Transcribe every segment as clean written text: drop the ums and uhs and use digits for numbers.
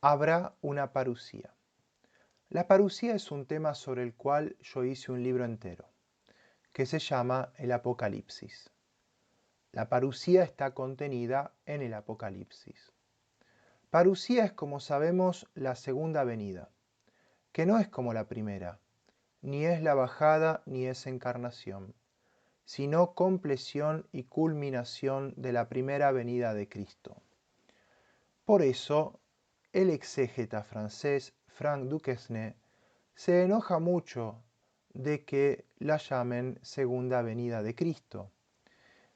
Habrá una parusía. La parusía es un tema sobre el cual yo hice un libro entero, que se llama El Apocalipsis. La parusía está contenida en el Apocalipsis. Parusía es, como sabemos, la segunda venida, que no es como la primera, ni es la bajada ni es encarnación, sino compleción y culminación de la primera venida de Cristo. Por eso, el exégeta francés Franck Duquesne se enoja mucho de que la llamen segunda venida de Cristo.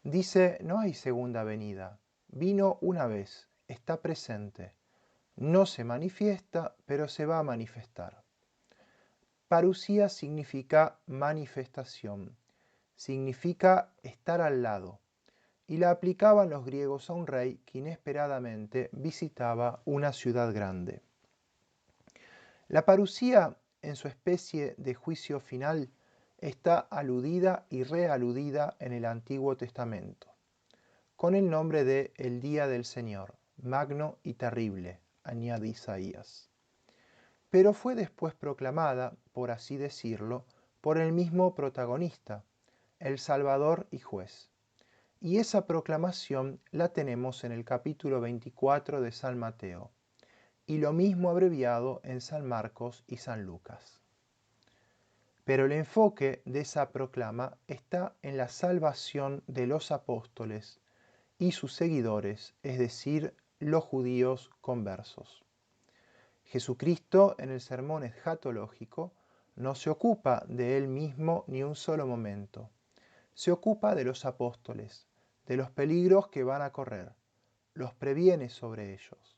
Dice, no hay segunda venida, vino una vez, está presente, no se manifiesta, pero se va a manifestar. Parusía significa manifestación, significa estar al lado, y la aplicaban los griegos a un rey que inesperadamente visitaba una ciudad grande. La parusía, en su especie de juicio final, está aludida y realudida en el Antiguo Testamento, con el nombre de el Día del Señor, magno y terrible, añade Isaías. Pero fue después proclamada, por así decirlo, por el mismo protagonista, el Salvador y Juez. Y esa proclamación la tenemos en el capítulo 24 de San Mateo, y lo mismo abreviado en San Marcos y San Lucas. Pero el enfoque de esa proclama está en la salvación de los apóstoles y sus seguidores, es decir, los judíos conversos. Jesucristo en el sermón escatológico no se ocupa de él mismo ni un solo momento. Se ocupa de los apóstoles, de los peligros que van a correr, los previene sobre ellos.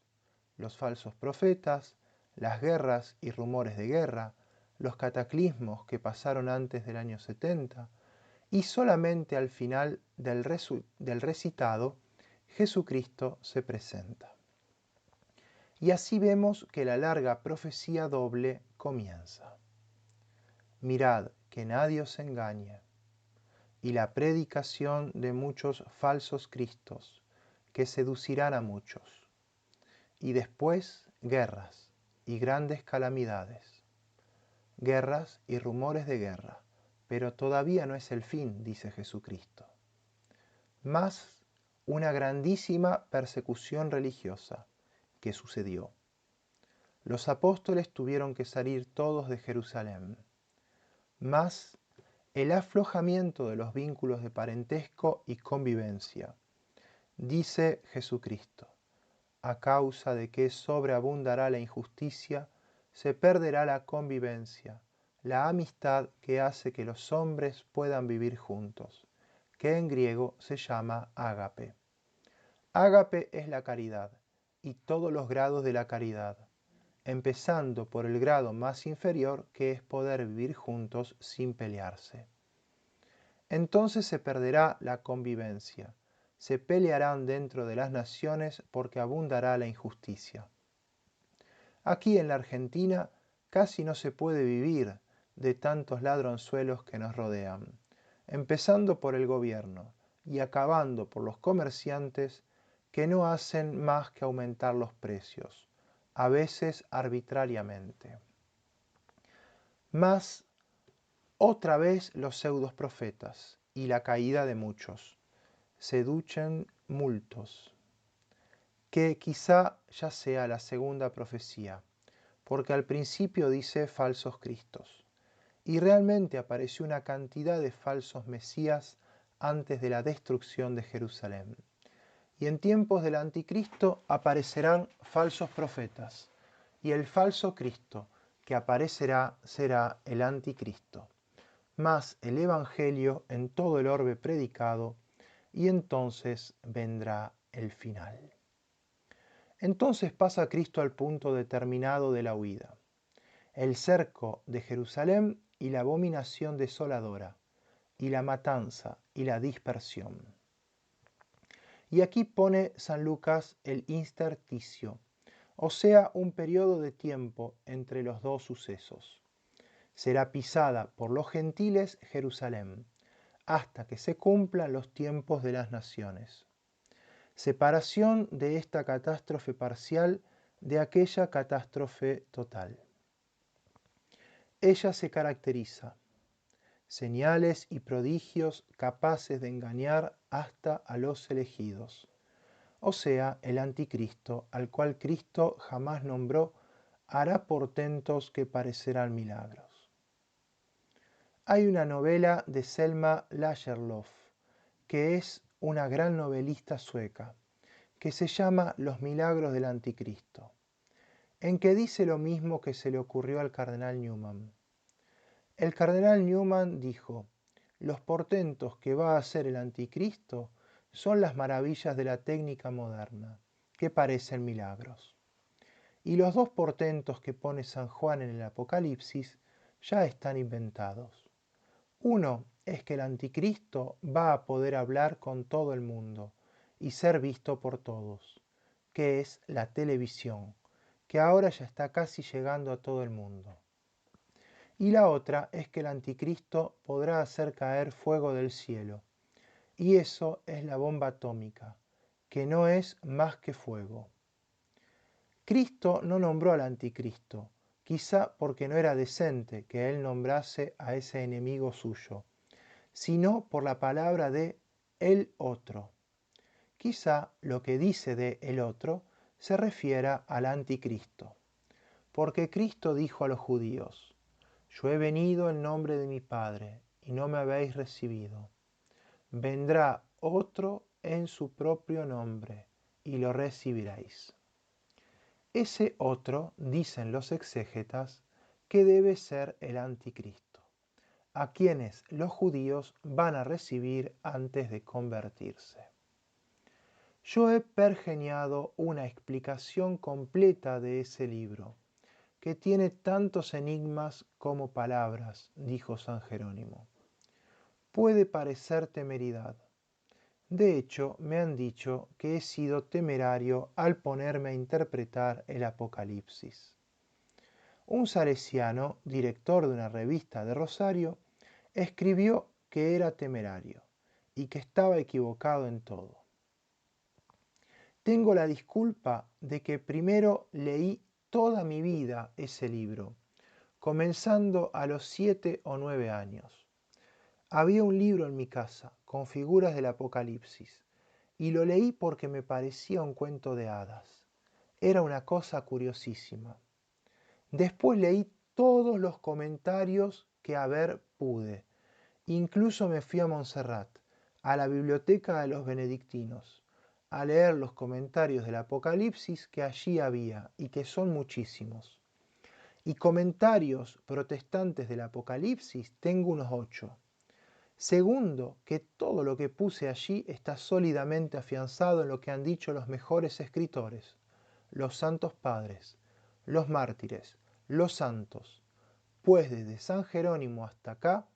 Los falsos profetas, las guerras y rumores de guerra, los cataclismos que pasaron antes del año 70, y solamente al final del recitado, Jesucristo se presenta. Y así vemos que la larga profecía doble comienza. Mirad que nadie os engañe, y la predicación de muchos falsos cristos, que seducirán a muchos. Y después guerras y grandes calamidades. Guerras y rumores de guerra, pero todavía no es el fin, dice Jesucristo. Más una grandísima persecución religiosa que sucedió. Los apóstoles tuvieron que salir todos de Jerusalén. Más el aflojamiento de los vínculos de parentesco y convivencia. Dice Jesucristo, a causa de que sobreabundará la injusticia, se perderá la convivencia, la amistad que hace que los hombres puedan vivir juntos, que en griego se llama ágape. Ágape es la caridad y todos los grados de la caridad, empezando por el grado más inferior, que es poder vivir juntos sin pelearse. Entonces se perderá la convivencia, se pelearán dentro de las naciones porque abundará la injusticia. Aquí en la Argentina casi no se puede vivir de tantos ladronzuelos que nos rodean, empezando por el gobierno y acabando por los comerciantes que no hacen más que aumentar los precios, a veces arbitrariamente. Más otra vez los pseudos profetas y la caída de muchos. Seducen multos, que quizá ya sea la segunda profecía, porque al principio dice falsos cristos, y realmente apareció una cantidad de falsos mesías antes de la destrucción de Jerusalén. Y en tiempos del anticristo aparecerán falsos profetas, y el falso Cristo que aparecerá será el anticristo, más el Evangelio en todo el orbe predicado, y entonces vendrá el final. Entonces pasa Cristo al punto determinado de la huida, el cerco de Jerusalén y la abominación desoladora, y la matanza y la dispersión. Y aquí pone San Lucas el intersticio, o sea, un periodo de tiempo entre los dos sucesos. Será pisada por los gentiles Jerusalén, hasta que se cumplan los tiempos de las naciones. Separación de esta catástrofe parcial de aquella catástrofe total. Ella se caracteriza, señales y prodigios capaces de engañar hasta a los elegidos, o sea, el anticristo, al cual Cristo jamás nombró, hará portentos que parecerán milagros. Hay una novela de Selma Lagerlöf, que es una gran novelista sueca, que se llama Los milagros del anticristo, en que dice lo mismo que se le ocurrió al cardenal Newman. El cardenal Newman dijo: los portentos que va a hacer el anticristo son las maravillas de la técnica moderna, que parecen milagros. Y los dos portentos que pone San Juan en el Apocalipsis ya están inventados. Uno es que el anticristo va a poder hablar con todo el mundo y ser visto por todos, que es la televisión, que ahora ya está casi llegando a todo el mundo. Y la otra es que el anticristo podrá hacer caer fuego del cielo, y eso es la bomba atómica, que no es más que fuego. Cristo no nombró al anticristo, quizá porque no era decente que él nombrase a ese enemigo suyo, sino por la palabra de el otro. Quizá lo que dice de el otro se refiera al anticristo, porque Cristo dijo a los judíos: yo he venido en nombre de mi Padre y no me habéis recibido. Vendrá otro en su propio nombre y lo recibiréis. Ese otro, dicen los exégetas, que debe ser el anticristo, a quienes los judíos van a recibir antes de convertirse. Yo he pergeñado una explicación completa de ese libro, que tiene tantos enigmas como palabras, dijo San Jerónimo. Puede parecer temeridad. De hecho, me han dicho que he sido temerario al ponerme a interpretar el Apocalipsis. Un salesiano, director de una revista de Rosario, escribió que era temerario y que estaba equivocado en todo. Tengo la disculpa de que primero leí toda mi vida ese libro, comenzando a los 7 o 9 años. Había un libro en mi casa con figuras del Apocalipsis y lo leí porque me parecía un cuento de hadas. Era una cosa curiosísima. Después leí todos los comentarios que haber pude. Incluso me fui a Montserrat, a la biblioteca de los benedictinos, a leer los comentarios del Apocalipsis que allí había y que son muchísimos. Y comentarios protestantes del Apocalipsis tengo unos 8. Segundo, que todo lo que puse allí está sólidamente afianzado en lo que han dicho los mejores escritores, los santos padres, los mártires, los santos, pues desde San Jerónimo hasta acá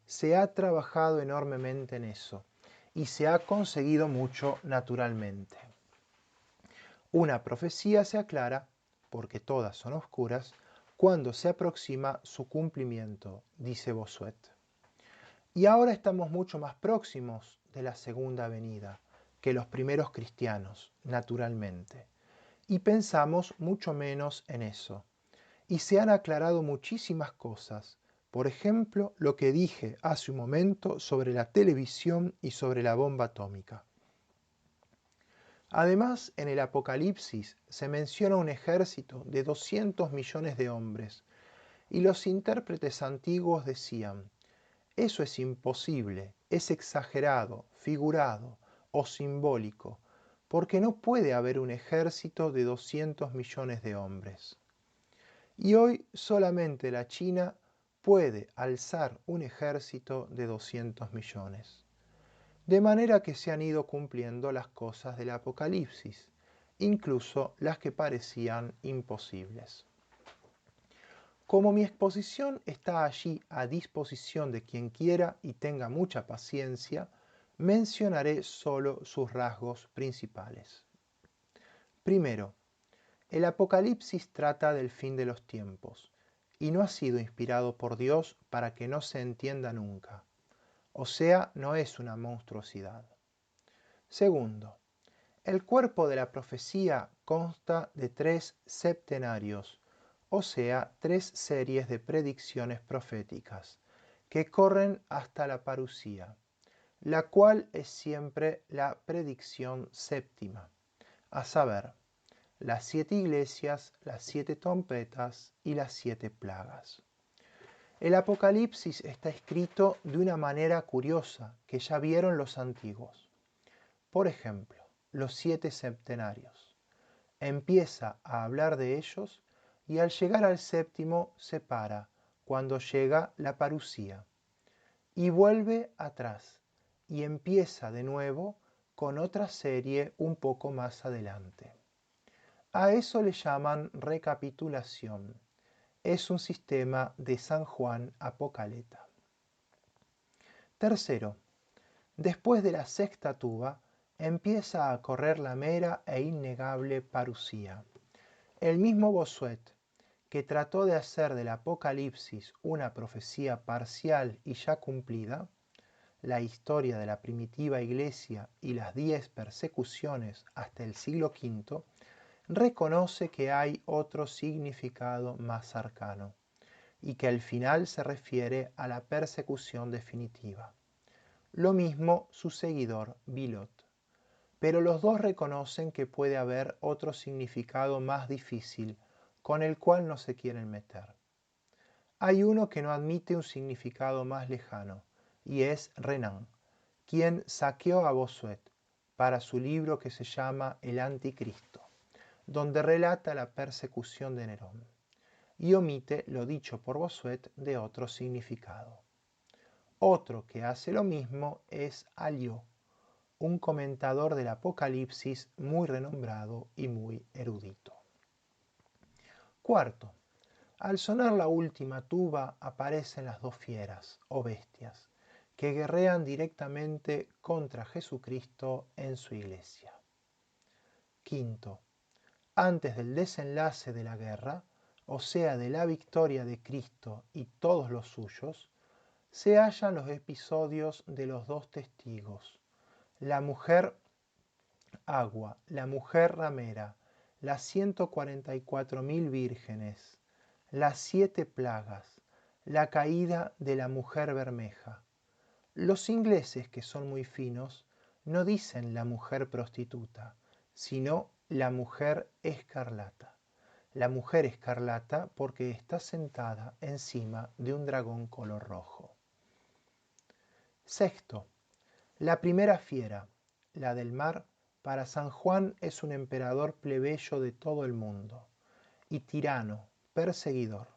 se ha trabajado enormemente en eso y se ha conseguido mucho naturalmente. Una profecía se aclara, porque todas son oscuras, cuando se aproxima su cumplimiento, dice Bossuet. Y ahora estamos mucho más próximos de la segunda venida que los primeros cristianos, naturalmente, y pensamos mucho menos en eso. Y se han aclarado muchísimas cosas, por ejemplo, lo que dije hace un momento sobre la televisión y sobre la bomba atómica. Además, en el Apocalipsis se menciona un ejército de 200 millones de hombres, y los intérpretes antiguos decían: eso es imposible, es exagerado, figurado o simbólico, porque no puede haber un ejército de 200 millones de hombres. Y hoy solamente la China puede alzar un ejército de 200 millones. De manera que se han ido cumpliendo las cosas del Apocalipsis, incluso las que parecían imposibles. Como mi exposición está allí a disposición de quien quiera y tenga mucha paciencia, mencionaré solo sus rasgos principales. Primero, el Apocalipsis trata del fin de los tiempos y no ha sido inspirado por Dios para que no se entienda nunca. O sea, no es una monstruosidad. Segundo, el cuerpo de la profecía consta de 3 septenarios, o sea, 3 series de predicciones proféticas, que corren hasta la parusía, la cual es siempre la predicción séptima, a saber, las 7 iglesias, las 7 trompetas y las 7 plagas. El Apocalipsis está escrito de una manera curiosa que ya vieron los antiguos. Por ejemplo, los 7 septenarios. Empieza a hablar de ellos y al llegar al séptimo se para, cuando llega la parusía, y vuelve atrás y empieza de nuevo con otra serie un poco más adelante. A eso le llaman recapitulación. Es un sistema de San Juan Apocaleta. Tercero, después de la sexta tuba, empieza a correr la mera e innegable parusía. El mismo Bossuet, que trató de hacer del Apocalipsis una profecía parcial y ya cumplida, la historia de la primitiva iglesia y las 10 persecuciones hasta el siglo V, reconoce que hay otro significado más cercano, y que al final se refiere a la persecución definitiva. Lo mismo su seguidor Villot. Pero los dos reconocen que puede haber otro significado más difícil, con el cual no se quieren meter. Hay uno que no admite un significado más lejano, y es Renan, quien saqueó a Bossuet para su libro que se llama El Anticristo, donde relata la persecución de Nerón, y omite lo dicho por Bossuet de otro significado. Otro que hace lo mismo es Alliot, un comentador del Apocalipsis muy renombrado y muy erudito. Cuarto, al sonar la última tuba aparecen las 2 fieras, o bestias, que guerrean directamente contra Jesucristo en su iglesia. Quinto, antes del desenlace de la guerra, o sea de la victoria de Cristo y todos los suyos, se hallan los episodios de los 2 testigos, la mujer agua, la mujer ramera, las 144.000 vírgenes, las 7 plagas, la caída de la mujer bermeja. Los ingleses, que son muy finos, no dicen la mujer prostituta, sino la mujer escarlata. La mujer escarlata porque está sentada encima de un dragón color rojo. Sexto, la primera fiera, la del mar, para San Juan es un emperador plebeyo de todo el mundo, y tirano, perseguidor.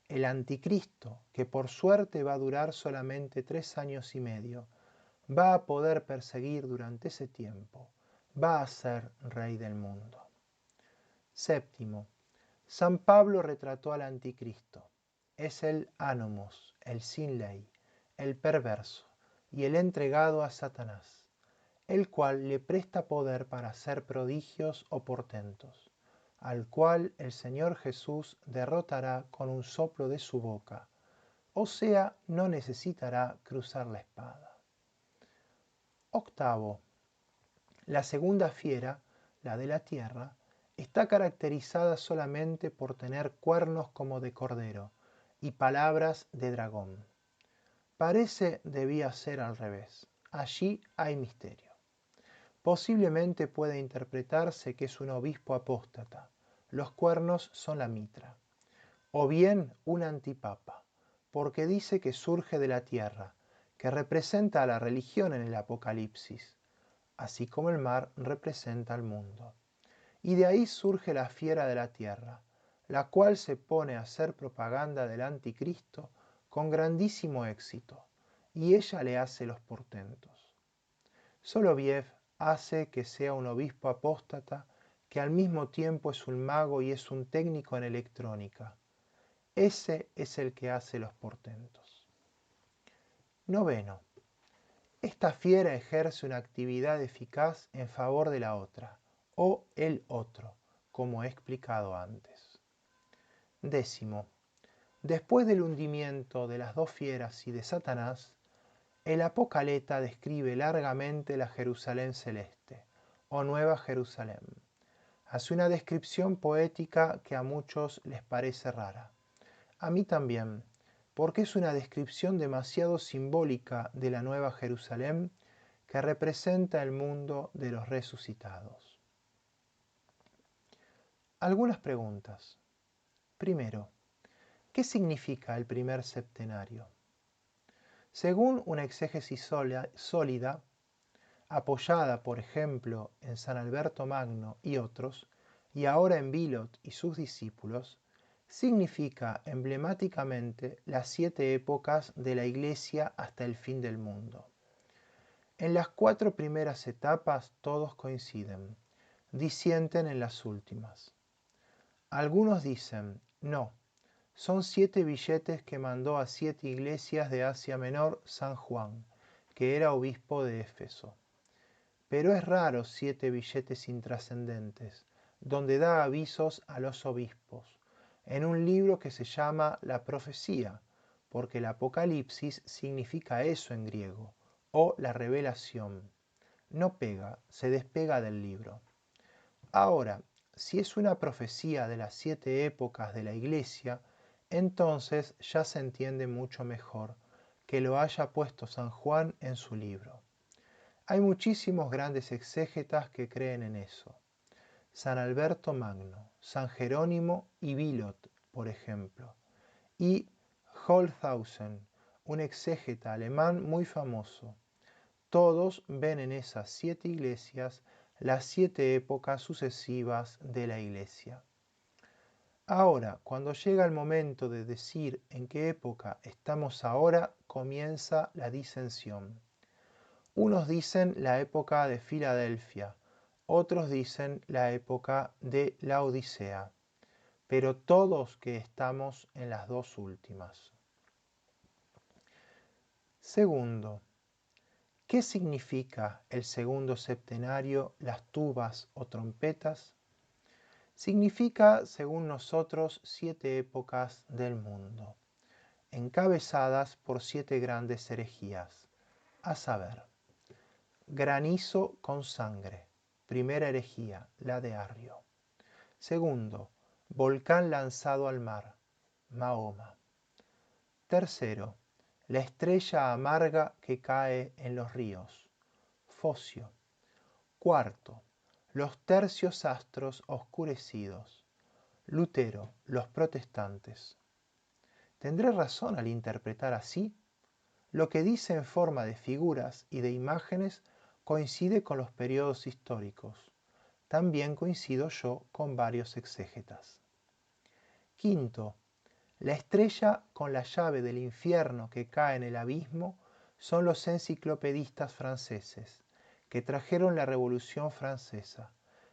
El anticristo, que por suerte va a durar solamente 3 años y medio, va a poder perseguir durante ese tiempo, va a ser rey del mundo. Séptimo, San Pablo retrató al anticristo. Es el Anomos, el sin ley, el perverso y el entregado a Satanás, el cual le presta poder para hacer prodigios o portentos, al cual el Señor Jesús derrotará con un soplo de su boca, o sea, no necesitará cruzar la espada. Octavo, la segunda fiera, la de la tierra, está caracterizada solamente por tener cuernos como de cordero y palabras de dragón. Parece debía ser al revés. Allí hay misterio. Posiblemente puede interpretarse que es un obispo apóstata. Los cuernos son la mitra. O bien un antipapa, porque dice que surge de la tierra, que representa a la religión en el Apocalipsis, así como el mar representa al mundo. Y de ahí surge la fiera de la tierra, la cual se pone a hacer propaganda del anticristo con grandísimo éxito, y ella le hace los portentos. Soloviev hace que sea un obispo apóstata que al mismo tiempo es un mago y es un técnico en electrónica. Ese es el que hace los portentos. Noveno. Esta fiera ejerce una actividad eficaz en favor de la otra, o el otro, como he explicado antes. Décimo. Después del hundimiento de las 2 fieras y de Satanás, el Apocaleta describe largamente la Jerusalén celeste, o Nueva Jerusalén, Hace una descripción poética que a muchos les parece rara. A mí también, porque es una descripción demasiado simbólica de la Nueva Jerusalén que representa el mundo de los resucitados. Algunas preguntas. Primero, ¿qué significa el primer septenario? Según una exégesis sólida, apoyada por ejemplo en San Alberto Magno y otros, y ahora en Villot y sus discípulos, significa emblemáticamente las 7 épocas de la Iglesia hasta el fin del mundo. En las 4 primeras etapas todos coinciden, disienten en las últimas. Algunos dicen, no, son 7 billetes que mandó a 7 iglesias de Asia Menor San Juan, que era obispo de Éfeso. Pero es raro 7 billetes intrascendentes, donde da avisos a los obispos, en un libro que se llama La Profecía, porque el Apocalipsis significa eso en griego, o la revelación. No pega, se despega del libro. Ahora, si es una profecía de las 7 épocas de la Iglesia, entonces ya se entiende mucho mejor que lo haya puesto San Juan en su libro. Hay muchísimos grandes exégetas que creen en eso. San Alberto Magno, San Jerónimo y Villot, por ejemplo, y Holthausen, un exégeta alemán muy famoso. Todos ven en esas 7 iglesias las 7 épocas sucesivas de la Iglesia. Ahora, cuando llega el momento de decir en qué época estamos ahora, comienza la disensión. Unos dicen la época de Filadelfia, otros dicen la época de la Odisea, pero todos que estamos en las dos últimas. Segundo, ¿qué significa el segundo septenario, las tubas o trompetas? Significa, según nosotros, 7 épocas del mundo, encabezadas por 7 grandes herejías, a saber, granizo con sangre, primera herejía, la de Arrio. Segundo, volcán lanzado al mar, Mahoma. Tercero, la estrella amarga que cae en los ríos, Focio. Cuarto, los tercios astros oscurecidos, Lutero, los protestantes. ¿Tendré razón al interpretar así? Lo que dice en forma de figuras y de imágenes coincide con los periodos históricos. También coincido yo con varios exégetas. Quinto, la estrella con la llave del infierno que cae en el abismo son los enciclopedistas franceses, que trajeron la Revolución Francesa,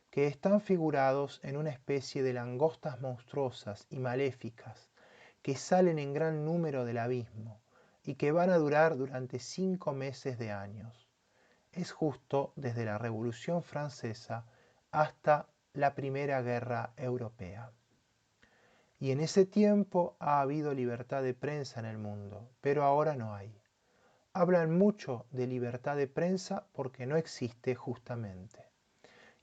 que están figurados en una especie de langostas monstruosas y maléficas que salen en gran número del abismo y que van a durar durante 5 meses de años. Es justo desde la Revolución Francesa hasta la Primera Guerra Europea. Y en ese tiempo ha habido libertad de prensa en el mundo, pero ahora no hay. Hablan mucho de libertad de prensa porque no existe justamente.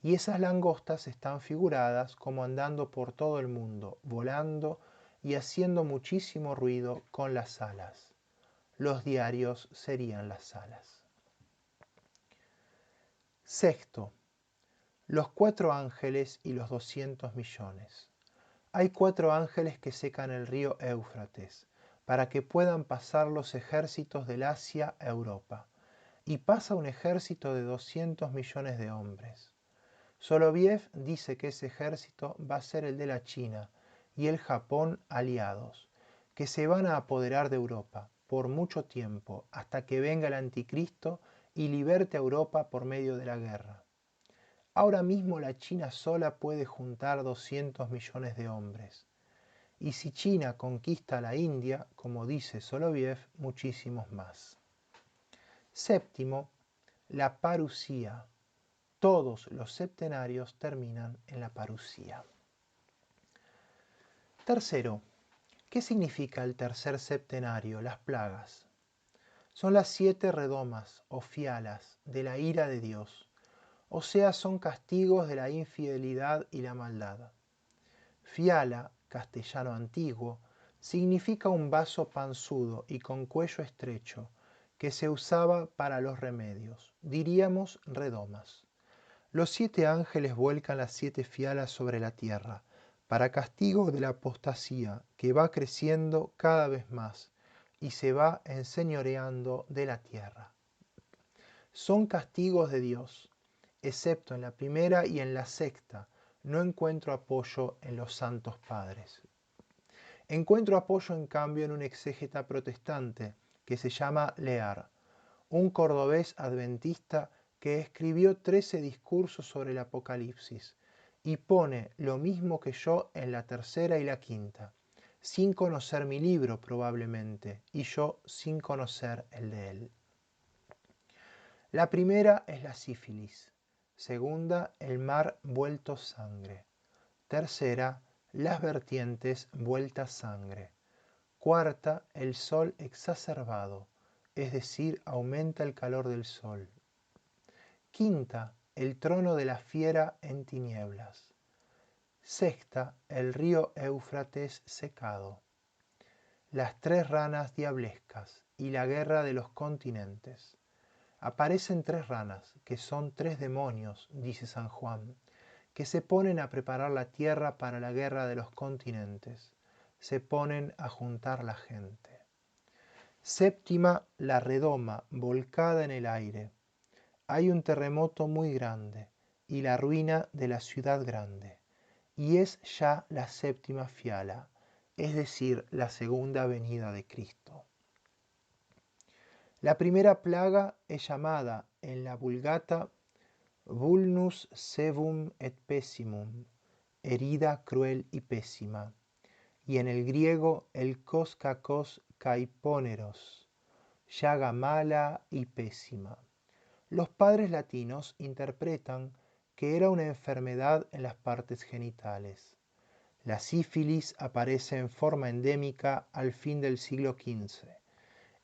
Y esas langostas están figuradas como andando por todo el mundo, volando y haciendo muchísimo ruido con las alas. Los diarios serían las alas. Sexto, los 4 ángeles y los 200 millones. Hay 4 ángeles que secan el río Éufrates, para que puedan pasar los ejércitos del Asia a Europa, y pasa un ejército de 200 millones de hombres. Soloviev dice que ese ejército va a ser el de la China y el Japón aliados, que se van a apoderar de Europa por mucho tiempo hasta que venga el anticristo y liberte a Europa por medio de la guerra. Ahora mismo la China sola puede juntar 200 millones de hombres. Y si China conquista a la India, como dice Soloviev, muchísimos más. Séptimo, la parusía. Todos los septenarios terminan en la parusía. Tercero, ¿qué significa el tercer septenario, las plagas? Son las 7 redomas o fialas de la ira de Dios, o sea, son castigos de la infidelidad y la maldad. Fiala, castellano antiguo, significa un vaso panzudo y con cuello estrecho, que se usaba para los remedios, diríamos redomas. Los 7 ángeles vuelcan las 7 fialas sobre la tierra, para castigo de la apostasía que va creciendo cada vez más y se va enseñoreando de la tierra. Son castigos de Dios, excepto en la primera y en la sexta, no encuentro apoyo en los santos padres. Encuentro apoyo en cambio en un exégeta protestante que se llama Lear, un cordobés adventista que escribió 13 discursos sobre el Apocalipsis y pone lo mismo que yo en la tercera y la quinta, sin conocer mi libro probablemente, y yo sin conocer el de él. La primera es la sífilis, segunda, el mar vuelto sangre, tercera, las vertientes vueltas sangre, cuarta, el sol exacerbado, es decir, aumenta el calor del sol. Quinta, el trono de la fiera en tinieblas. Sexta, el río Éufrates secado. Las 3 ranas diablescas y la guerra de los continentes. Aparecen 3 ranas, que son 3 demonios, dice San Juan, que se ponen a preparar la tierra para la guerra de los continentes. Se ponen a juntar la gente. Séptima, la redoma, volcada en el aire. Hay un terremoto muy grande y la ruina de la ciudad grande. Y es ya la séptima fiala, es decir, la segunda venida de Cristo. La primera plaga es llamada en la Vulgata vulnus sevum et pessimum, herida cruel y pésima, y en el griego el kos kakos kaiponeros, llaga mala y pésima. Los padres latinos interpretan que era una enfermedad en las partes genitales. La sífilis aparece en forma endémica al fin del siglo XV,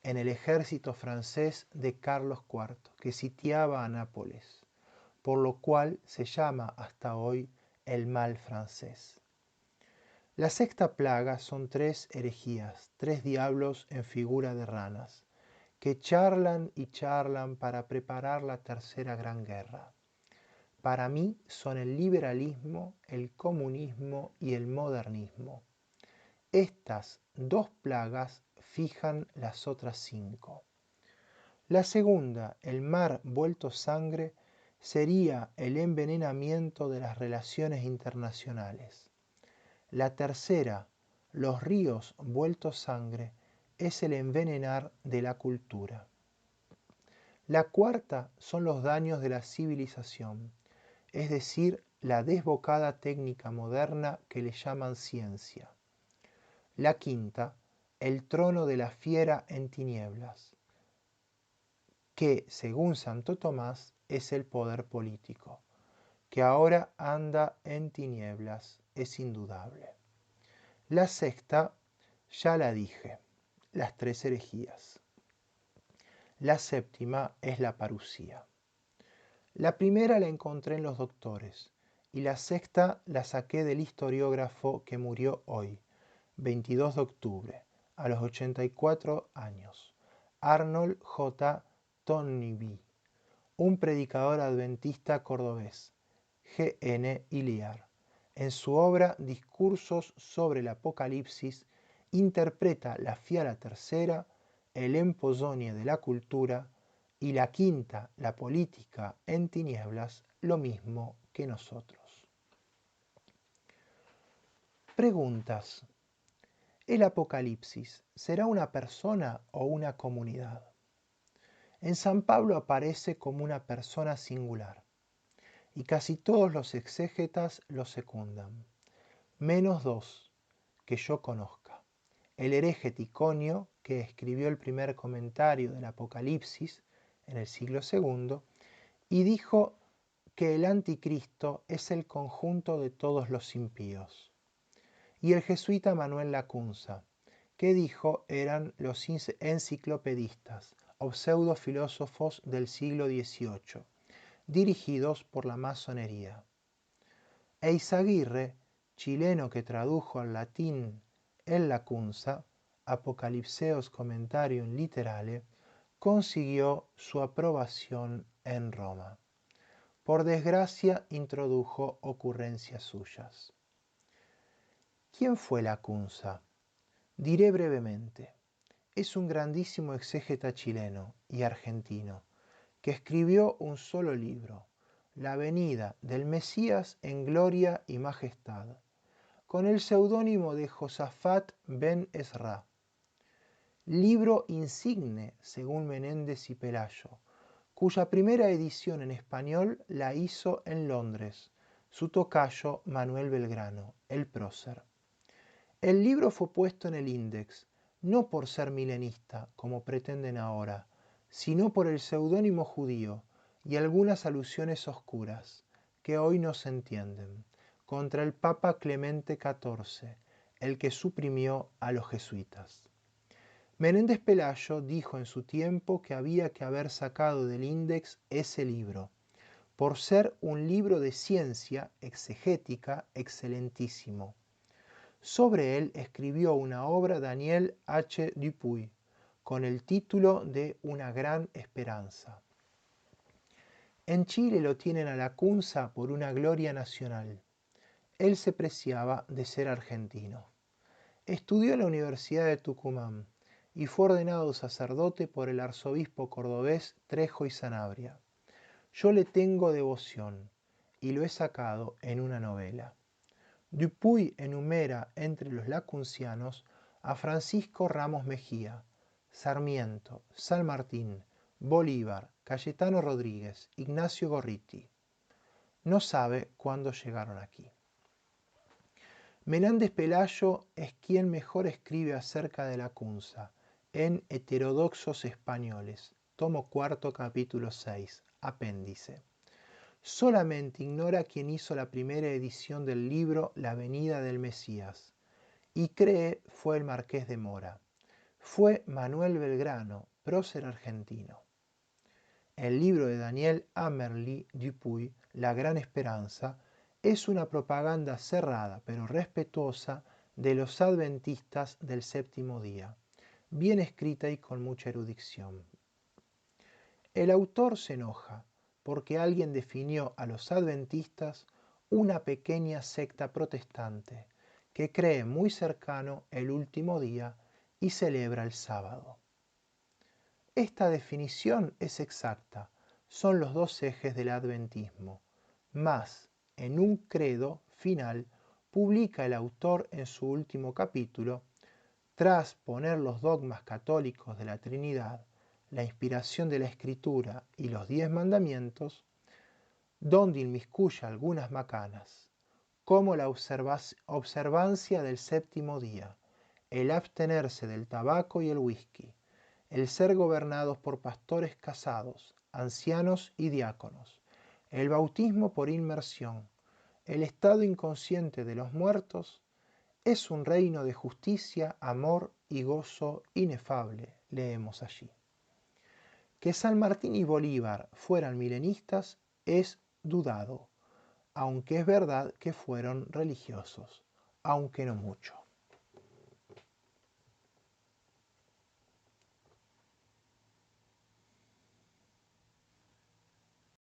en el ejército francés de Carlos IV, que sitiaba a Nápoles, por lo cual se llama hasta hoy el mal francés. La sexta plaga son 3 herejías, 3 diablos en figura de ranas, que charlan y charlan para preparar la tercera gran guerra. Para mí son el liberalismo, el comunismo y el modernismo. Estas 2 plagas fijan las otras 5. La segunda, el mar vuelto sangre, sería el envenenamiento de las relaciones internacionales. La tercera, los ríos vueltos sangre, es el envenenar de la cultura. La cuarta son los daños de la civilización, es decir, la desbocada técnica moderna que le llaman ciencia. La quinta, el trono de la fiera en tinieblas, que, según Santo Tomás, es el poder político, que ahora anda en tinieblas, es indudable. La sexta, ya la dije, las 3 herejías. La séptima es la parusía. La primera la encontré en los doctores y la sexta la saqué del historiógrafo que murió hoy, 22 de octubre, a los 84 años, Arnold J. Toynbee, un predicador adventista cordobés, G.N. Iliar. En su obra Discursos sobre el Apocalipsis interpreta la fiala tercera, el empozoñe de la cultura, y la quinta, la política en tinieblas, lo mismo que nosotros. Preguntas. ¿El Apocalipsis será una persona o una comunidad? En San Pablo aparece como una persona singular, y casi todos los exégetas lo secundan, menos 2 que yo conozca. El hereje Ticonio, que escribió el primer comentario del Apocalipsis en el siglo II, y dijo que el anticristo es el conjunto de todos los impíos. Y el jesuita Manuel Lacunza, que dijo eran los enciclopedistas o pseudofilósofos del siglo XVIII, dirigidos por la masonería. Eizaguirre, chileno que tradujo al latín el Lacunza, Apocalipseos Commentarium Literale, consiguió su aprobación en Roma. Por desgracia, introdujo ocurrencias suyas. ¿Quién fue Lacunza? Diré brevemente. Es un grandísimo exégeta chileno y argentino que escribió un solo libro, La venida del Mesías en gloria y majestad, con el seudónimo de Josafat ben Esra. Libro insigne, según Menéndez y Pelayo, cuya primera edición en español la hizo en Londres su tocayo Manuel Belgrano, el prócer. El libro fue puesto en el Índex, no por ser milenista, como pretenden ahora, sino por el seudónimo judío y algunas alusiones oscuras, que hoy no se entienden, contra el Papa Clemente XIV, el que suprimió a los jesuitas. Menéndez Pelayo dijo en su tiempo que había que haber sacado del Índex ese libro, por ser un libro de ciencia exegética excelentísimo. Sobre él escribió una obra Daniel H. Dupuy, con el título de Una gran esperanza. En Chile lo tienen a Lacunza por una gloria nacional. Él se preciaba de ser argentino. Estudió en la Universidad de Tucumán y fue ordenado sacerdote por el arzobispo cordobés Trejo y Sanabria. Yo le tengo devoción y lo he sacado en una novela. Dupuy enumera entre los lacuncianos a Francisco Ramos Mejía, Sarmiento, San Martín, Bolívar, Cayetano Rodríguez, Ignacio Gorriti. No sabe cuándo llegaron aquí. Menéndez Pelayo es quien mejor escribe acerca de Lacunza, en Heterodoxos Españoles, tomo 4, capítulo 6, apéndice. Solamente ignora quién hizo la primera edición del libro La venida del Mesías, y cree fue el Marqués de Mora. Fue Manuel Belgrano, prócer argentino. El libro de Daniel Amerly Dupuy, La Gran Esperanza, es una propaganda cerrada pero respetuosa de los adventistas del séptimo día, bien escrita y con mucha erudición. El autor se enoja porque alguien definió a los adventistas una pequeña secta protestante que cree muy cercano el último día y celebra el sábado. Esta definición es exacta, son los dos ejes del adventismo, mas en un credo final publica el autor en su último capítulo, tras poner los dogmas católicos de la Trinidad, la inspiración de la Escritura y los 10 mandamientos, donde inmiscuye algunas macanas, como la observancia del séptimo día, el abstenerse del tabaco y el whisky, el ser gobernados por pastores casados, ancianos y diáconos, el bautismo por inmersión, el estado inconsciente de los muertos, es un reino de justicia, amor y gozo inefable, leemos allí. Que San Martín y Bolívar fueran milenistas es dudado, aunque es verdad que fueron religiosos, aunque no mucho.